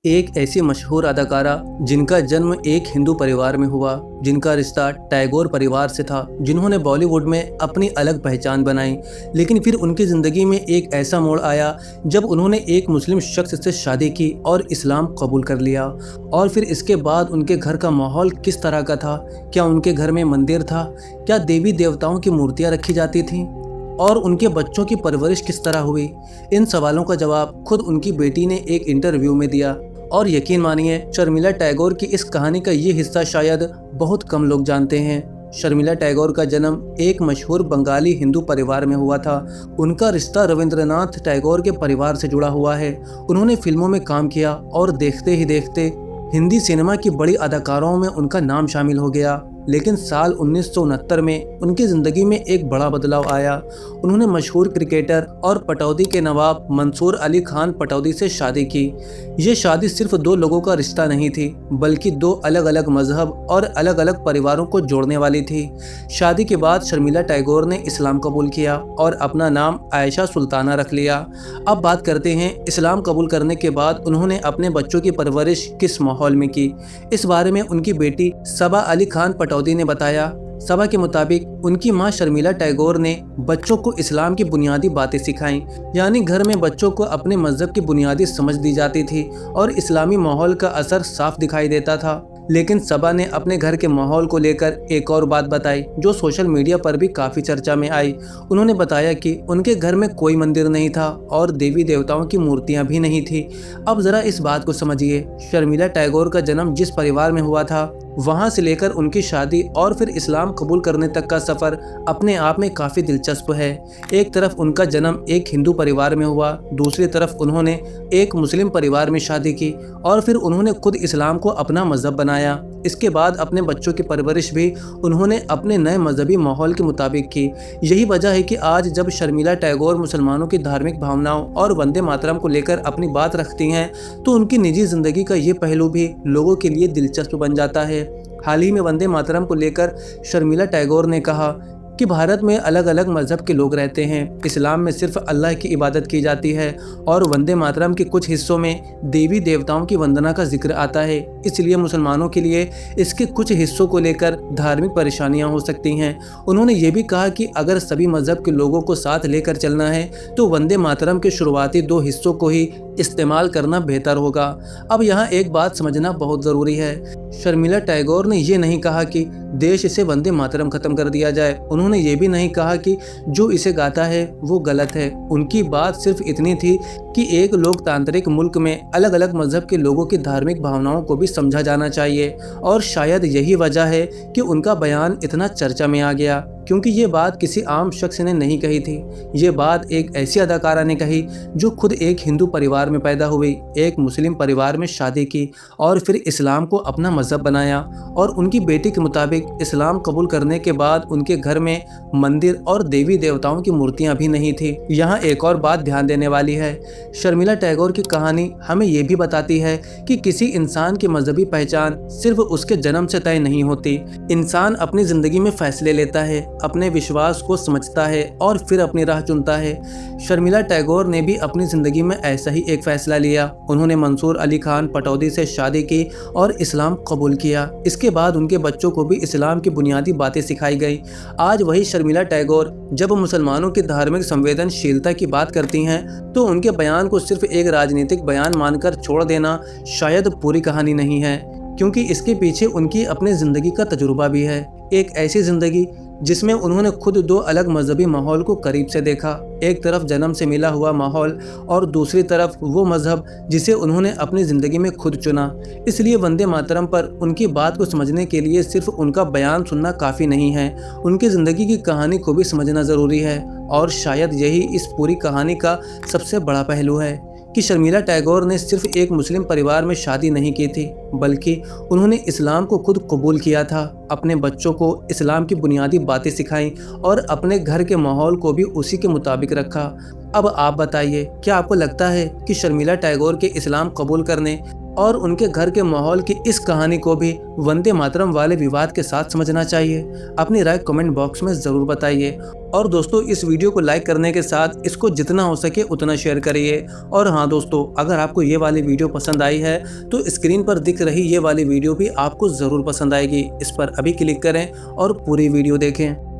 एक ऐसी मशहूर अदाकारा जिनका जन्म एक हिंदू परिवार में हुआ, जिनका रिश्ता टैगोर परिवार से था, जिन्होंने बॉलीवुड में अपनी अलग पहचान बनाई। लेकिन फिर उनकी ज़िंदगी में एक ऐसा मोड़ आया जब उन्होंने एक मुस्लिम शख्स से शादी की और इस्लाम कबूल कर लिया। और फिर इसके बाद उनके घर का माहौल किस तरह का था? क्या उनके घर में मंदिर था? क्या देवी देवताओं की मूर्तियाँ रखी जाती थीं? और उनके बच्चों की परवरिश किस तरह हुई? इन सवालों का जवाब खुद उनकी बेटी ने एक इंटरव्यू में दिया। और यकीन मानिए, शर्मिला टैगोर की इस कहानी का ये हिस्सा शायद बहुत कम लोग जानते हैं। शर्मिला टैगोर का जन्म एक मशहूर बंगाली हिंदू परिवार में हुआ था। उनका रिश्ता रविंद्रनाथ टैगोर के परिवार से जुड़ा हुआ है। उन्होंने फिल्मों में काम किया और देखते ही देखते हिंदी सिनेमा की बड़ी अदाकारों में उनका नाम शामिल हो गया। लेकिन साल 1969 में उनकी ज़िंदगी में एक बड़ा बदलाव आया। उन्होंने मशहूर क्रिकेटर और पटौदी के नवाब मंसूर अली खान पटौदी से शादी की। ये शादी सिर्फ दो लोगों का रिश्ता नहीं थी, बल्कि दो अलग अलग मजहब और अलग अलग परिवारों को जोड़ने वाली थी। शादी के बाद शर्मिला टैगोर ने इस्लाम कबूल किया और अपना नाम आयशा सुल्ताना रख लिया। अब बात करते हैं इस्लाम कबूल करने के बाद उन्होंने अपने बच्चों की परवरिश किस माहौल में की। इस बारे में उनकी बेटी सबा अली खान पटौदी ने बताया। सबा के मुताबिक उनकी मां शर्मिला टैगोर ने बच्चों को इस्लाम की बुनियादी बातें सिखाईं, यानी घर में बच्चों को अपने मजहब की बुनियादी समझ दी जाती थी और इस्लामी माहौल का असर साफ दिखाई देता था। लेकिन सबा ने अपने घर के माहौल को लेकर एक और बात बताई जो सोशल मीडिया पर भी काफ़ी चर्चा में आई। उन्होंने बताया कि उनके घर में कोई मंदिर नहीं था और देवी देवताओं की मूर्तियां भी नहीं थी। अब ज़रा इस बात को समझिए, शर्मिला टैगोर का जन्म जिस परिवार में हुआ था, वहाँ से लेकर उनकी शादी और फिर इस्लाम कबूल करने तक का सफ़र अपने आप में काफ़ी दिलचस्प है। एक तरफ उनका जन्म एक हिंदू परिवार में हुआ, दूसरी तरफ उन्होंने एक मुस्लिम परिवार में शादी की और फिर उन्होंने खुद इस्लाम को अपना मज़हब बनाया। इसके बाद अपने बच्चों की परवरिश भी उन्होंने अपने नए मजहबी माहौल के मुताबिक की। यही वजह है कि आज जब शर्मिला टैगोर मुसलमानों की धार्मिक भावनाओं और वंदे मातरम को लेकर अपनी बात रखती हैं, तो उनकी निजी ज़िंदगी का ये पहलू भी लोगों के लिए दिलचस्प बन जाता है। हाल ही में वंदे मातरम को लेकर शर्मिला टैगोर ने कहा कि भारत में अलग अलग मज़हब के लोग रहते हैं। इस्लाम में सिर्फ अल्लाह की इबादत की जाती है और वंदे मातरम के कुछ हिस्सों में देवी देवताओं की वंदना का जिक्र आता है। इसलिए मुसलमानों के लिए इसके कुछ हिस्सों को लेकर धार्मिक परेशानियां हो सकती हैं। उन्होंने ये भी कहा कि अगर सभी मज़हब के लोगों को साथ लेकर चलना है तो वंदे मातरम के शुरुआती दो हिस्सों को ही इस्तेमाल करना बेहतर होगा। अब यहाँ एक बात समझना बहुत ज़रूरी है। शर्मिला टैगोर ने ये नहीं कहा कि देश से वंदे मातरम खत्म कर दिया जाए। उन्होंने ये भी नहीं कहा कि जो इसे गाता है वो गलत है। उनकी बात सिर्फ इतनी थी कि एक लोकतांत्रिक मुल्क में अलग अलग मजहब के लोगों की धार्मिक भावनाओं को भी समझा जाना चाहिए। और शायद यही वजह है कि उनका बयान इतना चर्चा में आ गया, क्योंकि ये बात किसी आम शख्स ने नहीं कही थी। ये बात एक ऐसी अदाकारा ने कही जो खुद एक हिंदू परिवार में पैदा हुई, एक मुस्लिम परिवार में शादी की और फिर इस्लाम को अपना मजहब बनाया। और उनकी बेटी के मुताबिक इस्लाम कबूल करने के बाद उनके घर में मंदिर और देवी देवताओं की मूर्तियां भी नहीं थी। यहाँ एक और बात ध्यान देने वाली है। शर्मिला टैगोर की कहानी हमें ये भी बताती है कि किसी इंसान की मजहबी पहचान सिर्फ उसके जन्म से तय नहीं होती। इंसान अपनी ज़िंदगी में फैसले लेता है, अपने विश्वास को समझता है और फिर अपनी राह चुनता है। शर्मिला टैगोर ने भी अपनी ज़िंदगी में ऐसा ही एक फ़ैसला लिया। उन्होंने मंसूर अली खान पटौदी से शादी की और इस्लाम कबूल किया। इसके बाद उनके बच्चों को भी इस्लाम की बुनियादी बातें सिखाई गई। आज वही शर्मिला टैगोर जब मुसलमानों की धार्मिक संवेदनशीलता की बात करती हैं, तो उनके बयान को सिर्फ एक राजनीतिक बयान मानकर छोड़ देना शायद पूरी कहानी नहीं है, क्योंकि इसके पीछे उनकी अपनी ज़िंदगी का तजुर्बा भी है। एक ऐसी ज़िंदगी जिसमें उन्होंने खुद दो अलग मजहबी माहौल को करीब से देखा। एक तरफ जन्म से मिला हुआ माहौल और दूसरी तरफ वो मजहब जिसे उन्होंने अपनी ज़िंदगी में खुद चुना। इसलिए वंदे मातरम पर उनकी बात को समझने के लिए सिर्फ उनका बयान सुनना काफ़ी नहीं है, उनकी ज़िंदगी की कहानी को भी समझना ज़रूरी है। और शायद यही इस पूरी कहानी का सबसे बड़ा पहलू है कि शर्मिला टैगोर ने सिर्फ एक मुस्लिम परिवार में शादी नहीं की थी, बल्कि उन्होंने इस्लाम को खुद कबूल किया था, अपने बच्चों को इस्लाम की बुनियादी बातें सिखाईं और अपने घर के माहौल को भी उसी के मुताबिक रखा। अब आप बताइए, क्या आपको लगता है कि शर्मिला टैगोर के इस्लाम कबूल करने और उनके घर के माहौल की इस कहानी को भी वंदे मातरम वाले विवाद के साथ समझना चाहिए। अपनी राय कमेंट बॉक्स में ज़रूर बताइए। और दोस्तों, इस वीडियो को लाइक करने के साथ इसको जितना हो सके उतना शेयर करिए। और हाँ दोस्तों, अगर आपको ये वाली वीडियो पसंद आई है तो स्क्रीन पर दिख रही ये वाली वीडियो भी आपको ज़रूर पसंद आएगी। इस पर अभी क्लिक करें और पूरी वीडियो देखें।